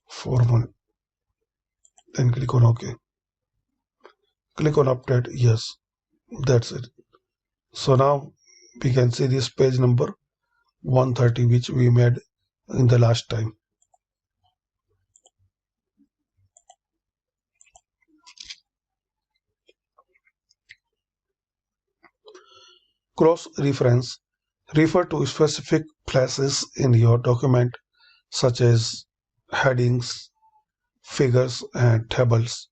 formal. Then click on OK. Click on update. Yes, that's it. So now we can see this page number 130 which we made in the last time. Cross-reference. Refer to specific places in your document such as headings, figures, and tables.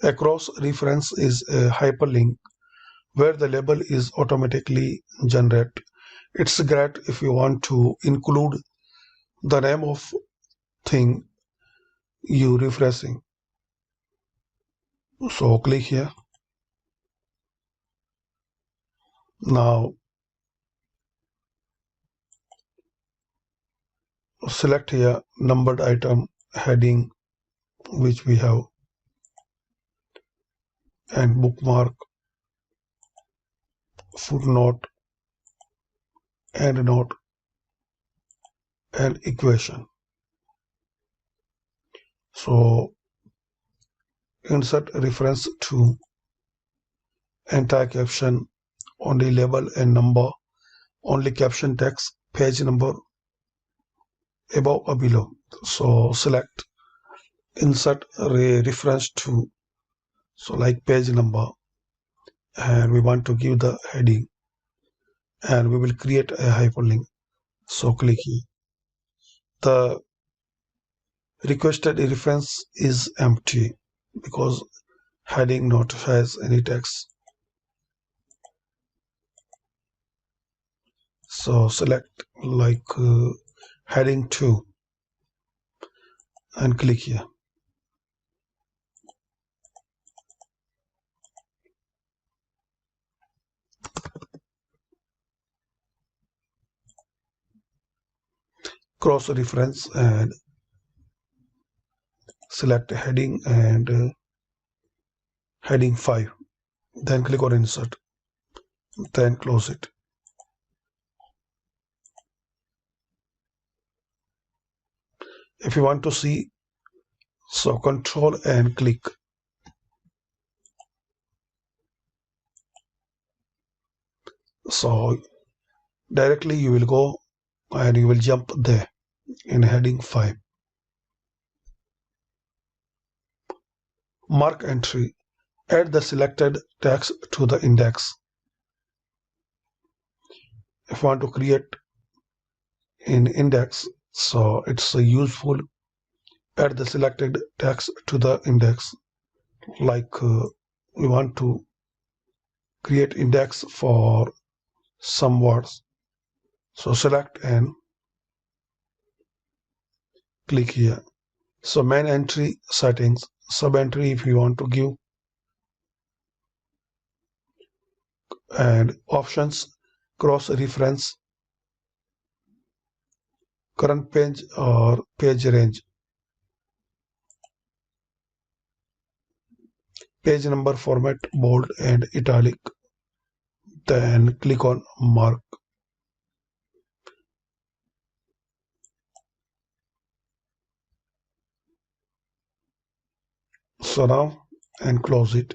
A cross-reference is a hyperlink where the label is automatically generated. It's great if you want to include the name of thing you refreshing. So click here. Now select here numbered item heading which we have, and bookmark, footnote, endnote, and equation. So insert reference to entire caption, only label and number, only caption text, page number above or below. So select insert reference to, so like page number, and we want to give the heading, and we will create a hyperlink. So click here. The requested reference is empty because heading not has any text. So select like heading 2 and click here. Cross reference and select heading and heading 5. Then click on insert. Then close it. If you want to see, so control and click. So directly you will go and you will jump there in heading 5. Mark entry. Add the selected text to the index. If you want to create in index, so it's useful, add the selected text to the index. Like we want to create index for some words, so select and click here. So main entry settings, sub entry if you want to give, and options, cross reference, current page or page range, page number format, bold and italic. Then click on mark. So now and close it.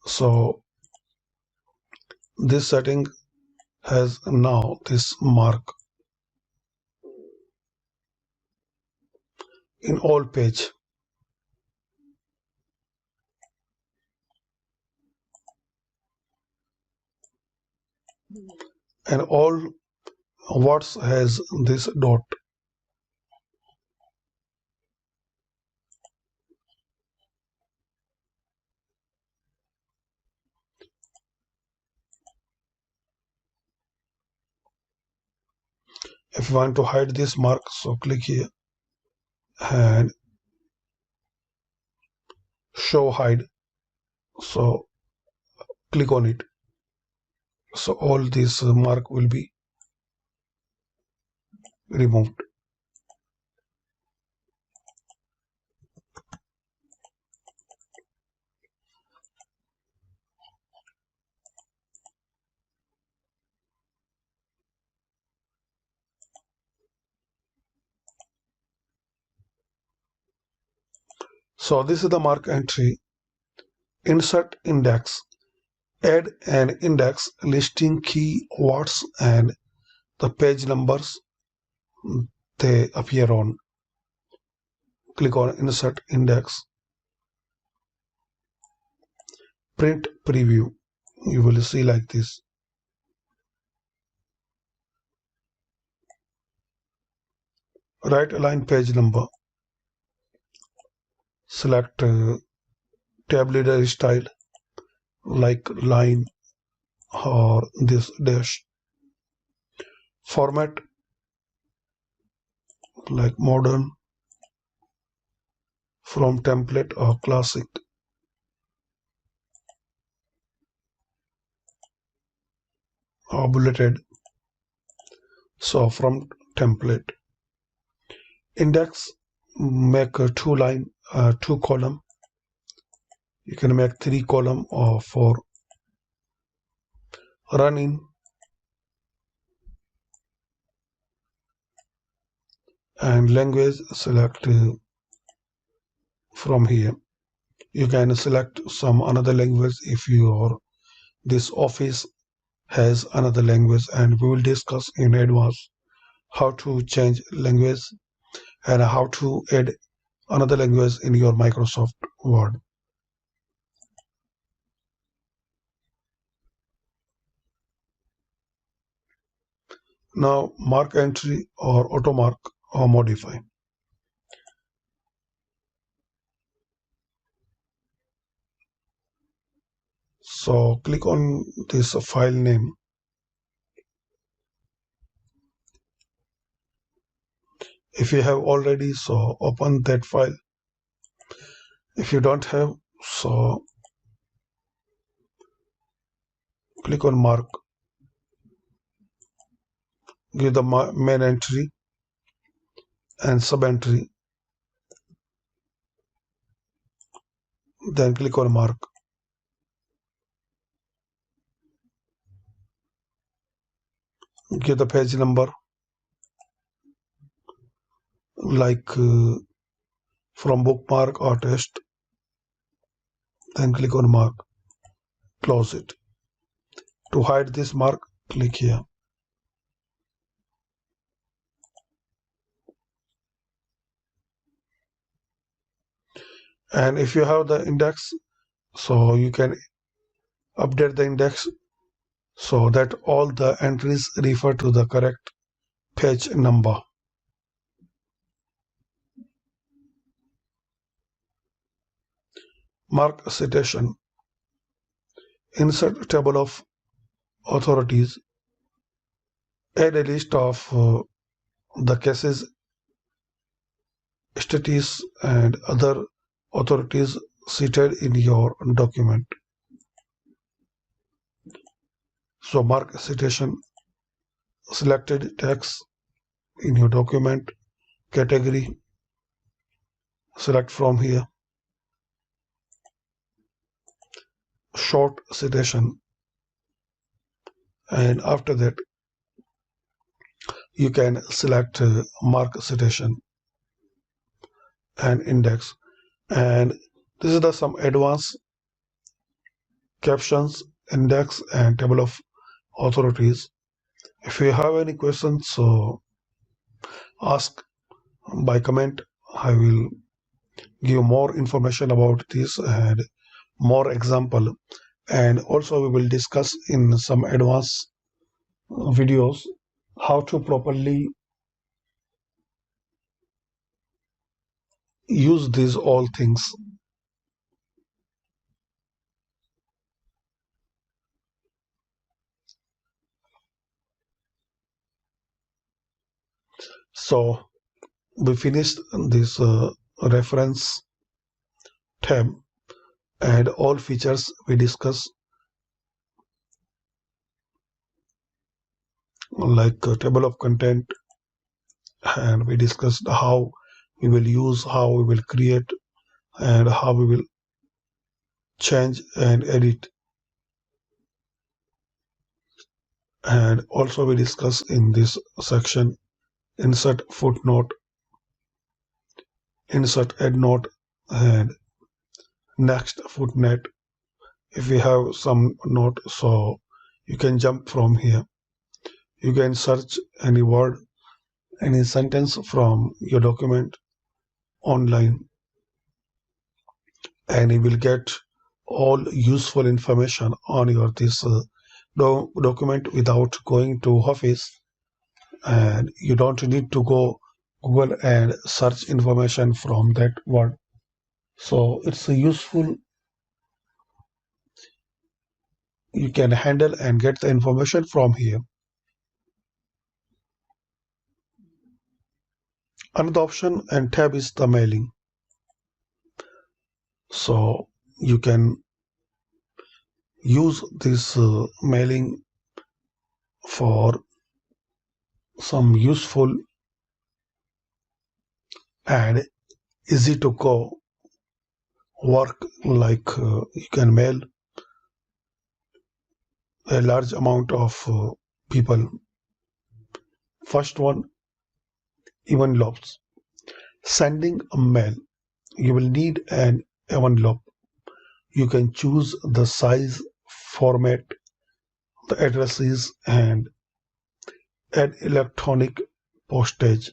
So this setting has now this mark in all page. And all words has this dot. If you want to hide this mark, so click here and show hide. So click on it. So all this mark will be removed. So this is the mark entry. Insert index. Add an index listing keywords and the page numbers they appear on. Click on insert index. Print preview. You will see like this. Right align page number. Select tab leader style like line or this dash. Format like modern, from template or classic. Or bulleted. So from template. Index, make a two line, two column. You can make 3 column or 4. Run in and language, select from here. You can select some another language if your this office has another language, and we will discuss in advance how to change language and how to add another language in your Microsoft Word. Now mark entry or auto mark or modify. So click on this file name. If you have already, so open that file. If you don't have, so click on mark. Give the main entry and sub entry. Then click on mark. Give the page number like from bookmark or test. Then click on mark. Close it. To hide this mark, click here. And if you have the index, so you can update the index so that all the entries refer to the correct page number. Mark citation. Insert table of authorities. Add a list of the cases, entities, and other authorities cited in your document. So mark citation. Selected text in your document. Category. Select from here. Short citation. And after that, you can select mark citation and index. And this is the some advanced captions, index, and table of authorities. If you have any questions, so ask by comment. I will give more information about this and more example, and also we will discuss in some advanced videos how to properly use these all things. So we finished this reference tab and all features we discuss, like table of content, and we discussed how we will use, how we will create, and how we will change and edit. And also we discuss in this section insert footnote, insert endnote, and next footnote. If we have some note, so you can jump from here. You can search any word, any sentence from your document online, and you will get all useful information on your this document without going to office, and you don't need to go Google and search information from that word. So it's a useful, you can handle and get the information from here. Another option and tab is the mailing. So you can use this mailing for some useful and easy to go work, like you can mail a large amount of people. First one, envelopes. Sending a mail, you will need an envelope. You can choose the size, format, the addresses, and add electronic postage.